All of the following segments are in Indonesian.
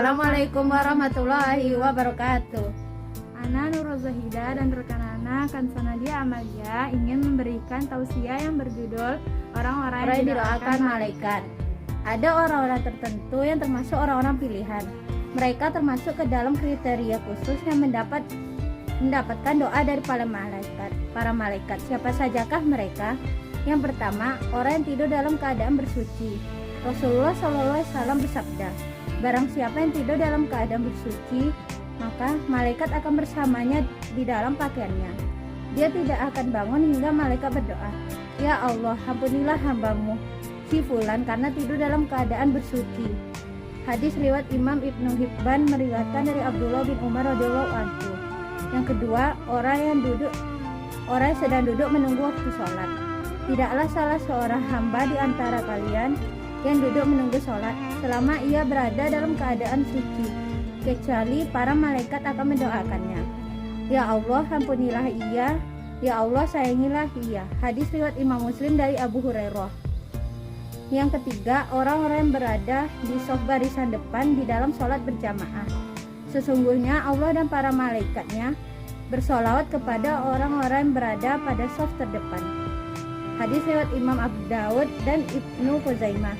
Assalamualaikum warahmatullahi wabarakatuh. Ana Nurul Zahida dan rekan Ana Kansanadia Amalia ingin memberikan tausiah yang berjudul Orang-orang yang didoakan malaikat. Ada orang-orang tertentu yang termasuk orang-orang pilihan. Mereka termasuk ke dalam kriteria khusus yang mendapatkan doa dari para malaikat. Siapa sajakah mereka? Yang pertama, orang yang tidur dalam keadaan bersuci. Rasulullah SAW bersabda, barang siapa yang tidur dalam keadaan bersuci, maka malaikat akan bersamanya di dalam pakaiannya. Dia tidak akan bangun hingga malaikat berdoa, ya Allah, ampunilah hambamu si fulan karena tidur dalam keadaan bersuci. Hadis riwayat Imam Ibnu Hibban meriwayatkan dari Abdullah bin Umar radhiyallahu anhu. Yang kedua, orang yang sedang duduk menunggu waktu sholat. Tidaklah salah seorang hamba di antara kalian yang duduk menunggu sholat selama ia berada dalam keadaan suci, kecuali para malaikat akan mendoakannya. Ya Allah, ampunilah ia. Ya Allah, sayangilah ia. Hadis riwayat Imam Muslim dari Abu Hurairah. Yang ketiga, orang-orang yang berada di shaf barisan depan di dalam sholat berjamaah. Sesungguhnya Allah dan para malaikatnya bersolawat kepada orang-orang yang berada pada shaf terdepan. Hadis riwayat Imam Abu Daud dan Ibnu Khuzaimah.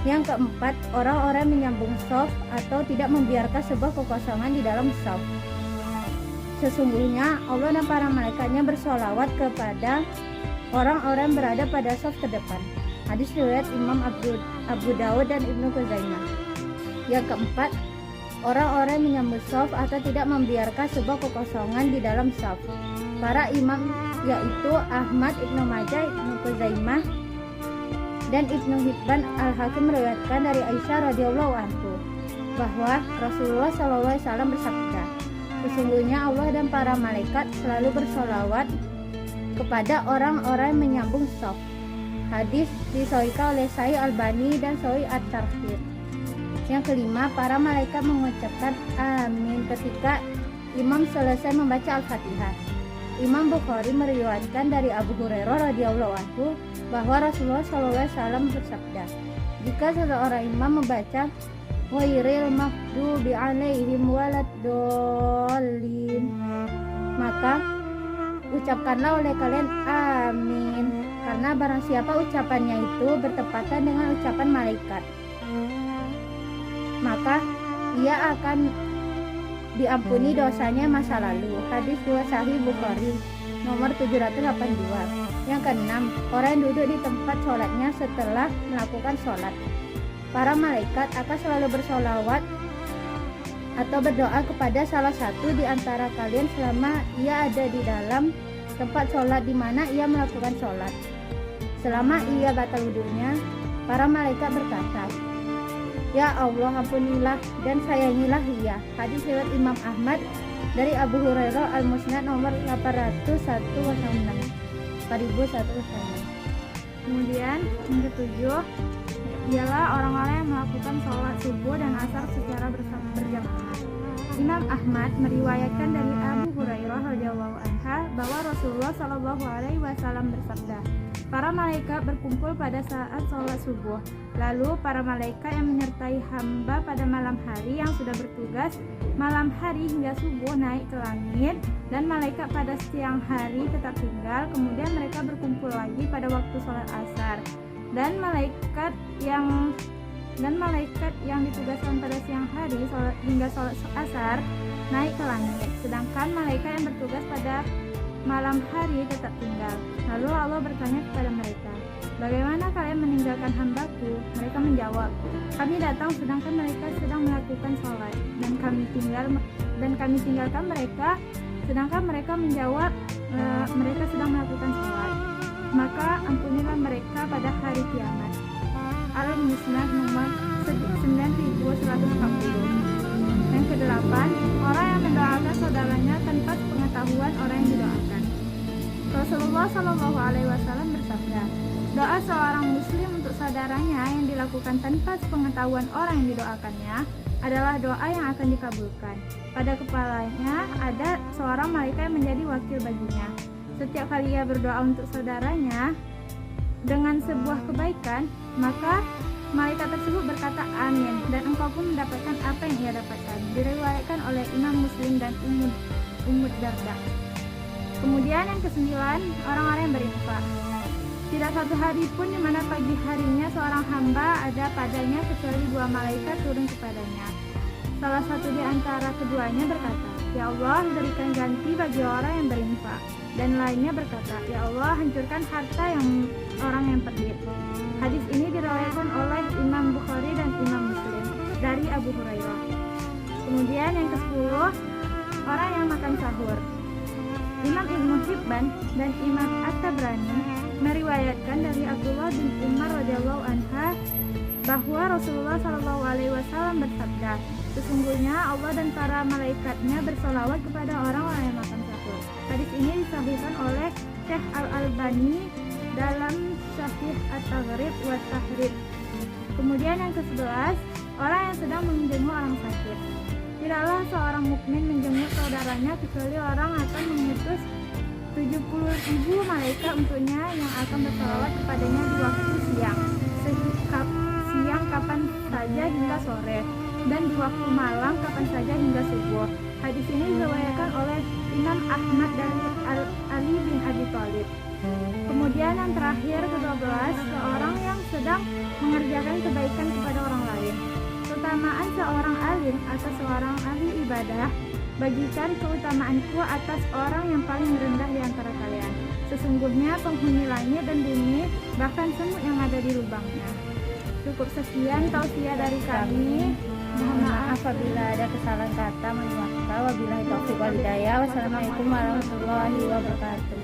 Yang keempat, orang-orang menyambung shaf atau tidak membiarkan sebuah kekosongan di dalam shaf. Sesungguhnya Allah dan para malaikatnya bersolawat kepada orang-orang yang berada pada shaf terdepan. Hadis riwayat Imam Abu Daud dan Ibnu Khuzaimah. Yang keempat, orang-orang menyambung shaf atau tidak membiarkan sebuah kekosongan di dalam shaf. Para imam yaitu Ahmad, Ibnu Majah, Ibnu Khuzaimah, dan Ibnu Hibban Al-Hakim meriwayatkan dari Aisyah radhiyallahu anhu bahwa Rasulullah SAW bersabda, sesungguhnya Allah dan para malaikat selalu bersolawat kepada orang-orang yang menyambung shaf. Hadis disahihkan oleh Sahih Albani dan Sahih At-Tarhib. Yang kelima, para malaikat mengucapkan amin ketika imam selesai membaca Al-Fatihah. Imam Bukhari meriwayatkan dari Abu Hurairah radhiyallahu anhu bahwa Rasulullah SAW bersabda, jika seseorang imam membaca ghairil maghdubi alaihim waladdallin, maka ucapkanlah oleh kalian amin, karena barang siapa ucapannya itu bertepatan dengan ucapan malaikat, maka ia akan diampuni dosanya masa lalu. Hadis riwayat Sahih Bukhari nomor 782. Yang keenam, orang yang duduk di tempat sholatnya setelah melakukan sholat. Para malaikat akan selalu bersolawat atau berdoa kepada salah satu di antara kalian selama ia ada di dalam tempat sholat di mana ia melakukan sholat. Selama ia batal wudunya, para malaikat berkata, ya Allah, ampunilah dan sayangilah ia. Hadis riwayat Imam Ahmad dari Abu Hurairah Al-Musnad nomor 4116. Kemudian yang ketujuh ialah orang-orang yang melakukan sholat subuh dan asar secara berjamaah. Imam Ahmad meriwayatkan dari Abu Hurairah radhiyallahu anha bahwa Rasulullah SAW bersabda, para malaikat berkumpul pada saat sholat subuh. Lalu para malaikat yang menyertai hamba pada malam hari yang sudah bertugas malam hari hingga subuh naik ke langit, dan malaikat pada siang hari tetap tinggal. Kemudian mereka berkumpul lagi pada waktu sholat asar. Dan malaikat yang ditugaskan pada siang hari hingga sholat asar naik ke langit. Sedangkan malaikat yang bertugas pada malam hari tetap tinggal. Lalu Allah bertanya kepada mereka, bagaimana kalian meninggalkan hambaku? Mereka menjawab, kami datang sedangkan mereka sedang melakukan sholat, dan kami tinggalkan mereka sedangkan mereka menjawab mereka sedang melakukan sholat. Maka ampunilah mereka pada hari kiamat. Al-Musnad nomor 9140. Yang kedelapan, orang yang mendoakan saudaranya tanpa pengetahuan orang yang didoakan. Rasulullah SAW bersabda, doa seorang muslim untuk saudaranya yang dilakukan tanpa pengetahuan orang yang didoakannya adalah doa yang akan dikabulkan. Pada kepalanya ada seorang malaikat yang menjadi wakil baginya. Setiap kali ia berdoa untuk saudaranya dengan sebuah kebaikan, maka Malaikat tersebut berkata amin, dan engkau pun mendapatkan apa yang ia dapatkan. Diriwayatkan oleh Imam Muslim dan Ummu Darda. Kemudian yang kesembilan, orang-orang yang berinfak. Tidak satu hari pun di mana pagi harinya seorang hamba ada padanya kecuali dua malaikat turun kepadanya. Salah satu di antara keduanya berkata, "Ya Allah, berikan ganti bagi orang yang berinfak." Dan lainnya berkata, "Ya Allah, hancurkan harta yang orang yang pelit." Hadis ini diriwayatkan oleh Imam Bukhari dan Imam Muslim dari Abu Hurairah. Kemudian yang ke-10, orang yang makan sahur. Imam Ibnu Hibban dan Imam At-Tabrani meriwayatkan dari Abdullah bin Umar radhiyallahu anha bahwa Rasulullah Shallallahu alaihi wasallam bersabda, "Sesungguhnya Allah dan para malaikatnya bersolawat kepada orang-orang yang makan sahur." Hadis ini disahihkan oleh Syekh Al-Albani dalam Sahih At-Taghrib wa Tahrib. Kemudian yang ke-11, orang yang sedang menjenguk orang sakit. Tidaklah seorang mukmin menjenguk saudaranya kecuali orang akan mengutus 70.000 malaikat untuknya yang akan bersolawat kepadanya di waktu siang kapan saja hingga sore, dan di waktu malam kapan saja hingga subuh. Hadis ini diriwayatkan oleh Imam Ahmad dari Ali bin Abi Thalib. Kemudian yang terakhir ke-12, seorang yang sedang mengerjakan kebaikan kepada orang lain. Keutamaan seorang alim atas seorang ahli ibadah, bagikan keutamaanku atas orang yang paling rendah di antara kalian. Sesungguhnya penghuni langit dan bumi, bahkan semut yang ada di lubangnya. Cukup sekian tausiah dari kami. Mohon maaf apabila ada kesalahan kata. Wabillahi taufiq wal hidayah. Wassalamualaikum warahmatullahi wabarakatuh.